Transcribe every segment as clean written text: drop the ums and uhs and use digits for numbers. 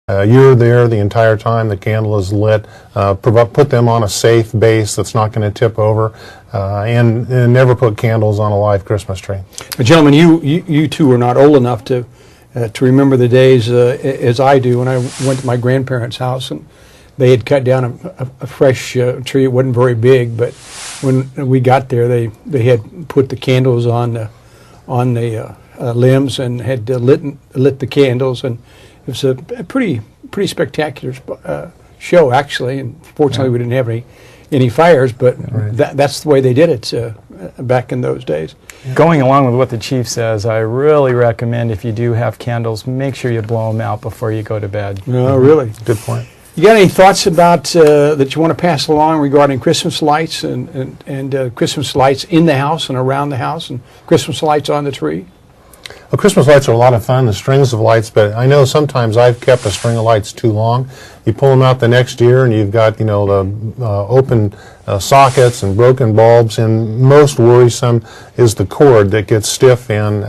You're there the entire time the candle is lit. Put them on a safe base that's not going to tip over, and never put candles on a live Christmas tree. Gentlemen, you two are not old enough to remember the days as I do when I went to my grandparents' house and they had cut down a fresh tree. It wasn't very big, but when we got there, they had put the candles on the limbs and had lit the candles, and it was a pretty spectacular show, actually. And fortunately, we didn't have any fires, but that's the way they did it back in those days. Going along with what the chief says, I really recommend if you do have candles, make sure you blow them out before you go to bed. No, really. Good point. You got any thoughts about that you want to pass along regarding Christmas lights and Christmas lights in the house and around the house and Christmas lights on the tree? Well, Christmas lights are a lot of fun, the strings of lights, but I know sometimes I've kept a string of lights too long. You pull them out the next year and you've got, the open sockets and broken bulbs, and most worrisome is the cord that gets stiff and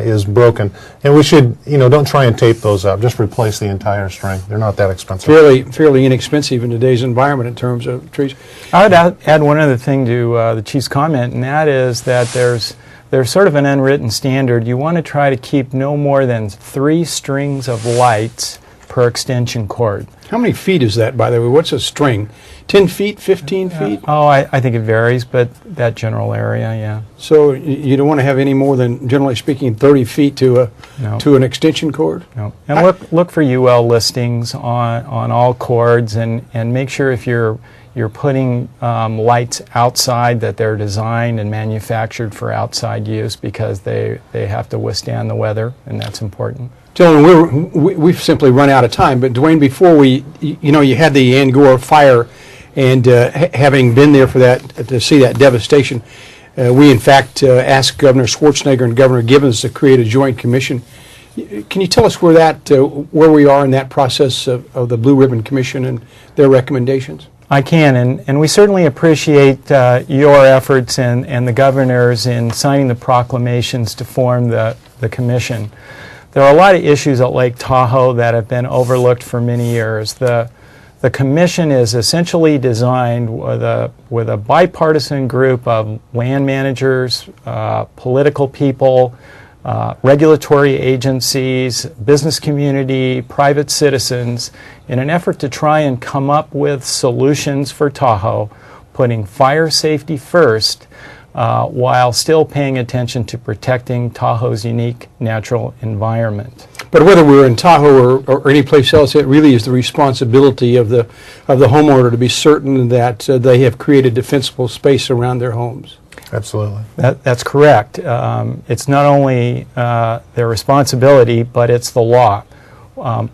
is broken. And we should, don't try and tape those up. Just replace the entire string. They're not that expensive. Fairly inexpensive in today's environment in terms of trees. I would add one other thing to the chief's comment, and that is that there's sort of an unwritten standard. You want to try to keep no more than 3 strings of lights per extension cord. How many feet is that, by the way? What's a string? 10 feet, 15 feet? Oh, I think it varies, but that general area, yeah. So you don't want to have any more than, generally speaking, 30 feet to an extension cord? No. And look for UL listings on all cords, and make sure if you're putting lights outside that they're designed and manufactured for outside use, because they have to withstand the weather, and that's important. Gentlemen, we've simply run out of time, but Duane, before you had the Angora fire, and having been there for that, to see that devastation, we in fact asked Governor Schwarzenegger and Governor Gibbons to create a joint commission. Can you tell us where we are in that process of the Blue Ribbon Commission and their recommendations? I can, and we certainly appreciate your efforts and the governors in signing the proclamations to form the commission. There are a lot of issues at Lake Tahoe that have been overlooked for many years. The commission is essentially designed with a bipartisan group of land managers, political people, regulatory agencies, business community, private citizens, in an effort to try and come up with solutions for Tahoe, putting fire safety first, while still paying attention to protecting Tahoe's unique natural environment. But whether we're in Tahoe or any place else, it really is the responsibility of the homeowner to be certain that they have created defensible space around their homes. Absolutely. That's correct. It's not only their responsibility, but it's the law.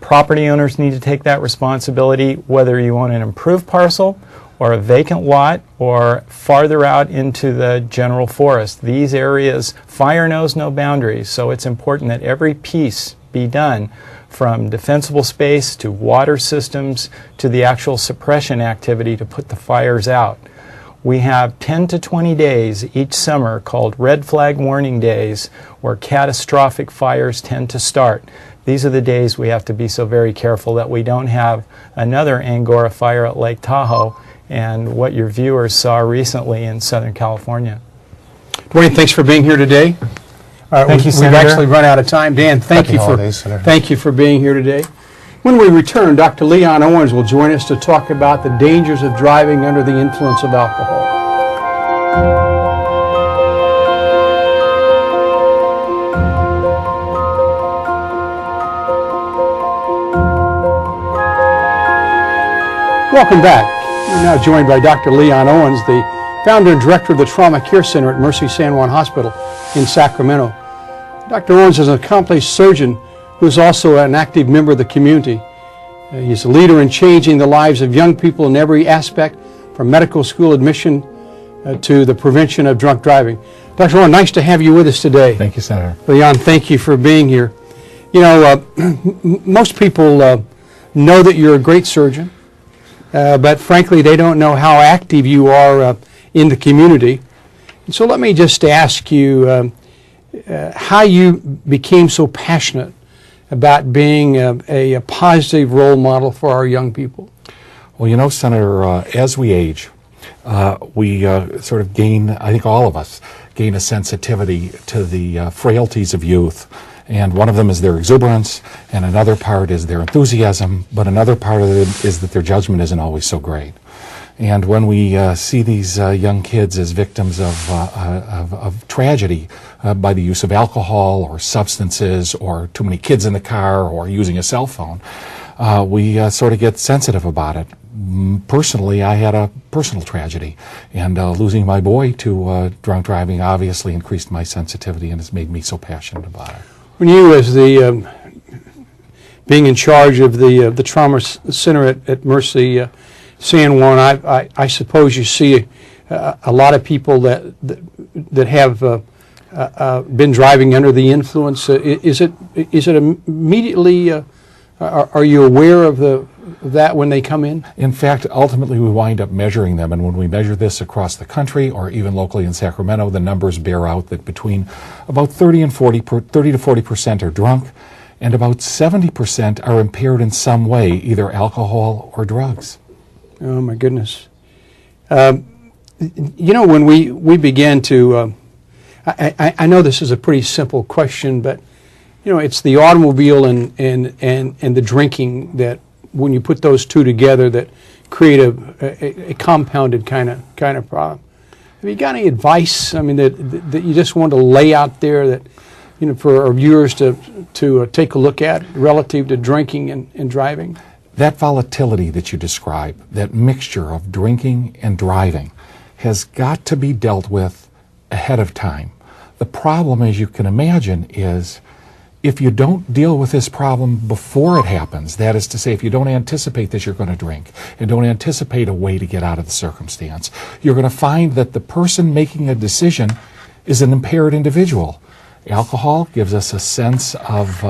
Property owners need to take that responsibility, whether you own an improved parcel or a vacant lot or farther out into the general forest. These areas, fire knows no boundaries, so it's important that every piece be done, from defensible space to water systems to the actual suppression activity to put the fires out. We have 10 to 20 days each summer called red flag warning days, where catastrophic fires tend to start. These are the days we have to be so very careful that we don't have another Angora fire at Lake Tahoe and what your viewers saw recently in Southern California. Duane, thanks for being here today. Thank you, Senator. We've actually run out of time. Dan, thank you for being here today. When we return, Dr. Leon Owens will join us to talk about the dangers of driving under the influence of alcohol. Welcome back. We're now joined by Dr. Leon Owens, the founder and director of the Trauma Care Center at Mercy San Juan Hospital in Sacramento. Dr. Owens is an accomplished surgeon who is also an active member of the community. He's a leader in changing the lives of young people in every aspect, from medical school admission to the prevention of drunk driving. Dr. Owens, nice to have you with us today. Thank you, Senator. Leon, thank you for being here. You know, most people know that you're a great surgeon, but frankly, they don't know how active you are in the community. And so let me just ask you how you became so passionate about being a positive role model for our young people? Well, you know, Senator, as we age, we sort of gain, I think all of us, gain a sensitivity to the frailties of youth. And one of them is their exuberance, and another part is their enthusiasm, but another part of it is that their judgment isn't always so great. And when we see these young kids as victims of tragedy by the use of alcohol or substances or too many kids in the car or using a cell phone, we sort of get sensitive about it. Personally, I had a personal tragedy, and losing my boy to drunk driving obviously increased my sensitivity and has made me so passionate about it. When you, as the being in charge of the trauma center at Mercy San Juan, I suppose you see a lot of people that have been driving under the influence. Is it immediately? Are you aware of that when they come in? In fact, ultimately we wind up measuring them, and when we measure this across the country or even locally in Sacramento, the numbers bear out that between about 30 to 40% are drunk, and about 70% are impaired in some way, either alcohol or drugs. Oh my goodness! You know, when we began to, I know this is a pretty simple question, but you know, it's the automobile and the drinking that, when you put those two together, that create a compounded kind of problem. Have you got any advice? I mean, that you just want to lay out there that, you know, for our viewers to take a look at relative to drinking and driving? That volatility that you describe, that mixture of drinking and driving, has got to be dealt with ahead of time. The problem, as you can imagine, is if you don't deal with this problem before it happens, that is to say, if you don't anticipate that you're going to drink and don't anticipate a way to get out of the circumstance, you're going to find that the person making a decision is an impaired individual. Alcohol gives us a sense of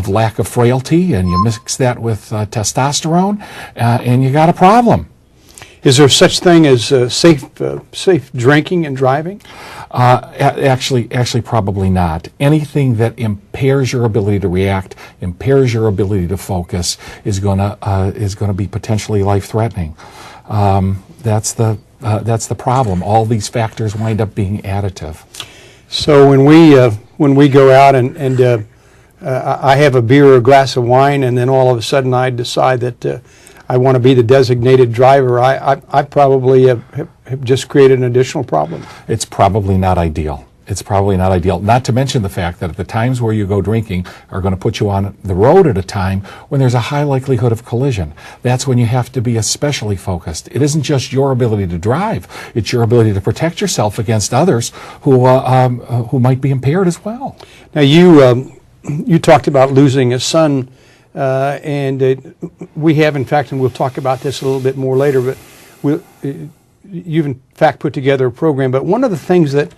lack of frailty, and you mix that with testosterone, and you got a problem. Is there such thing as safe drinking and driving? Actually, probably not. Anything that impairs your ability to react, impairs your ability to focus, is going to be potentially life-threatening. That's the problem. All these factors wind up being additive. So when we go out and I have a beer or a glass of wine, and then all of a sudden I decide that I want to be the designated driver, I probably have just created an additional problem. It's probably not ideal. It's probably not ideal. Not to mention the fact that at the times where you go drinking are going to put you on the road at a time when there's a high likelihood of collision. That's when you have to be especially focused. It isn't just your ability to drive. It's your ability to protect yourself against others who might be impaired as well. Now you talked about losing a son, and we have, in fact, and we'll talk about this a little bit more later, but you've in fact put together a program. But one of the things that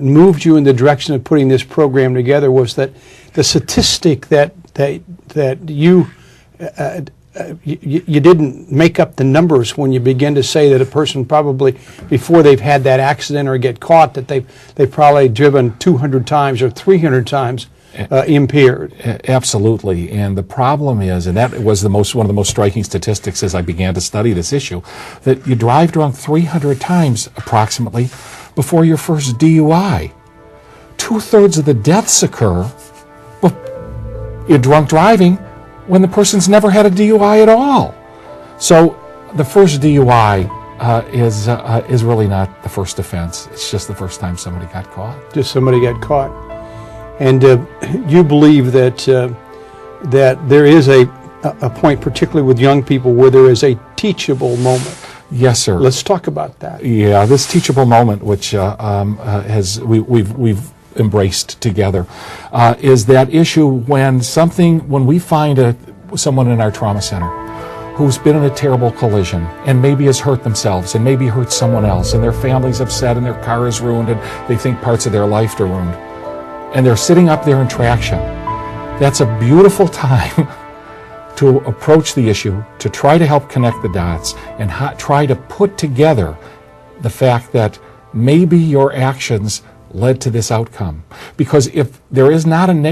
moved you in the direction of putting this program together was that the statistic that you didn't make up the numbers when you begin to say that a person probably, before they've had that accident or get caught, that they've probably driven 200 times or 300 times impaired. Absolutely, and the problem is, and that was one of the most striking statistics as I began to study this issue, that you drive drunk 300 times approximately before your first DUI. 2/3 of the deaths occur in drunk driving when the person's never had a DUI at all. So the first DUI is really not the first offense. It's just the first time somebody got caught. Just somebody got caught. And you believe that there is a point, particularly with young people, where there is a teachable moment. Yes, sir. Let's talk about that. Yeah, this teachable moment, which we've embraced together, is that issue when we find someone in our trauma center who's been in a terrible collision and maybe has hurt themselves and maybe hurt someone else, and their family's upset and their car is ruined and they think parts of their life are ruined, and they're sitting up there in traction. That's a beautiful time to approach the issue, to try to help connect the dots, and try to put together the fact that maybe your actions led to this outcome. Because if there is not a negative